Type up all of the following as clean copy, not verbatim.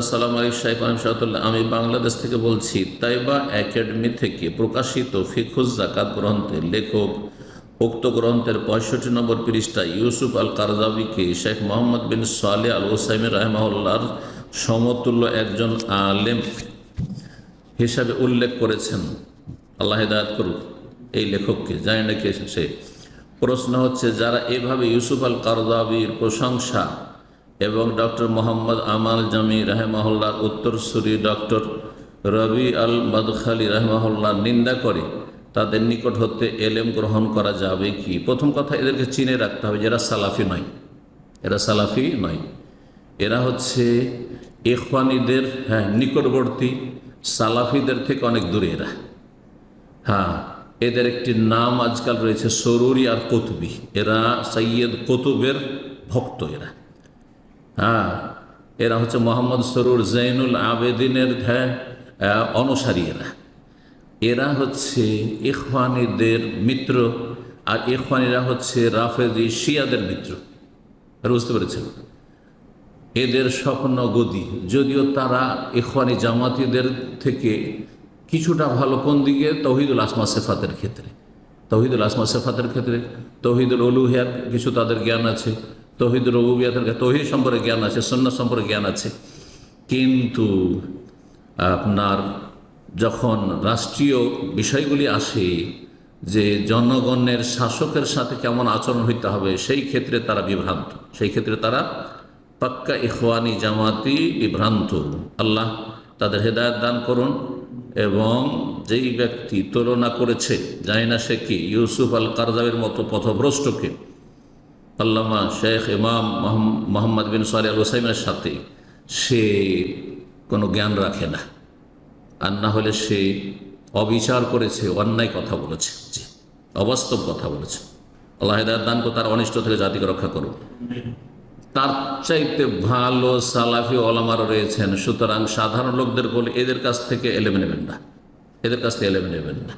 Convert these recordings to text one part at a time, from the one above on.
আসসালামু আলাইকুম শাইখ আনসারুল্লাহ, আমি বাংলাদেশ থেকে বলছি। তাইবা একাডেমি থেকে প্রকাশিত ফিকহুজ যাকাত গ্রন্থের লেখক উক্ত গ্রন্থের 65 নম্বর পৃষ্ঠা ইউসুফ আল কারজাবিকে শেখ মোহাম্মদ বিন সালেহ আল ওসাইমি রাহিমাহুল্লাহর সমতুল্য একজন আলেম হিসাবে উল্লেখ করেছেন। আল্লাহ হিদায়াত করুক এই লেখককে, জানি না কে সে। প্রশ্ন হচ্ছে, যারা এভাবে ইউসুফ আল কারজাবির প্রশংসা এবং ডক্টর মোহাম্মদ আমাল জামি রাহেমাহুল্লাহর উত্তরসূরি ডক্টর রবি আল মাদখালি রাহেমাহুল্লাহর নিন্দা করে, তাদের নিকট হতে এলেম গ্রহণ করা যাবে কি? প্রথম কথা, এদেরকে চিনে রাখতে হবে যে এরা সালাফি নয়। এরা সালাফি নয়, এরা হচ্ছে ইখওয়ানীদের নিকটবর্তী, সালাফিদের থেকে অনেক দূরে এরা। এদের একটি নাম আজকাল রয়েছে সরুরি আর কুতুবি। এরা সৈয়দ কুতুবের ভক্ত। এরা হচ্ছে মোহাম্মদ সরুর জৈনুল আবেদিনের অনুসারী। এরা হচ্ছে ইখওয়ানীদের মিত্র, আর ইখওয়ানীরা হচ্ছে রাফেজি শিয়াদের মিত্র। বুঝতে পেরেছেন? এদের স্বপ্ন গদি, যদিও তারা ইখওয়ানী জামাতিদের থেকে কিছুটা ভালো। কোন দিকে? তৌহিদুল আসমা সিফাতের ক্ষেত্রে। তৌহিদুল আসমা সিফাতের ক্ষেত্রে, তৌহিদুল উলুহিয়াত কিছু তাদের জ্ঞান আছে, তৌহিদুল রুবুবিয়াতের তৌহিদ সম্পর্কে জ্ঞান আছে, সুন্নাত সম্পর্কে জ্ঞান আছে। কিন্তু আপনার যখন রাষ্ট্রীয় বিষয়গুলি আসে, যে জনগণের শাসকের সাথে কেমন আচরণ হইতে হবে, সেই ক্ষেত্রে তারা বিভ্রান্ত। সেই ক্ষেত্রে তারা পাক্কা ইখওয়ানি জামাতি বিভ্রান্ত। আল্লাহ তাদের হেদায়েত দান করুন। এবং যেই ব্যক্তি তুলনা করেছে, জানি না সে কি, ইউসুফ আল কারজাবির মতো পথভ্রষ্টকে আল্লামা শেখ ইমাম মোহাম্মদ বিন সালেহ আল ওসাইমের সাথে, সে কোনো জ্ঞান রাখে না। আর না হলে সে অবিচার করেছে, অন্যায় কথা বলেছে, জি, অবাস্তব কথা বলেছে। আল্লাহ হিদায়াত দান করে তার অনিষ্ট থেকে জাতিকে রক্ষা করুন। তার চাইতে ভালো সালাফি ওলামারা রয়েছেন। সুতরাং সাধারণ লোকদের বলে এদের কাছ থেকে এলেম নেবেন না, এদের কাছ থেকে এলেম নেবেন না।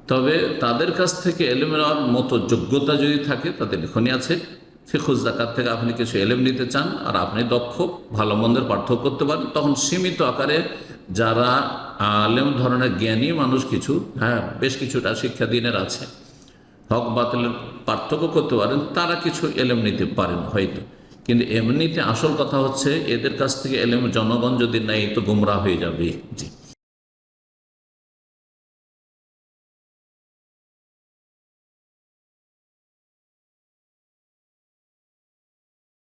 তবে তাদের কাছ থেকে এলেম নেওয়ার মতো যোগ্যতা যদি থাকে, তাদের লেখনী আছে। ফিকহুজ যাকাত থেকে আপনি কিছু এলেম নিতে চান, আর আপনি দক্ষ, ভালো মন্দের পার্থক্য করতে পারেন, তখন সীমিত আকারে যারা আলেম ধরনের জ্ঞানী মানুষ, কিছু বেশ কিছুটা শিক্ষা দিনের আছে, হক বাতিলের পার্থক্য করতে পারেন, তারা কিছু এলেম নিতে পারেন হয়তো। কিন্তু এমনিতে আসল কথা হচ্ছে, এদের কাছ থেকে এলেম জনগণ যদি নেয় তো গুমরাহ হয়ে যাবে। জি।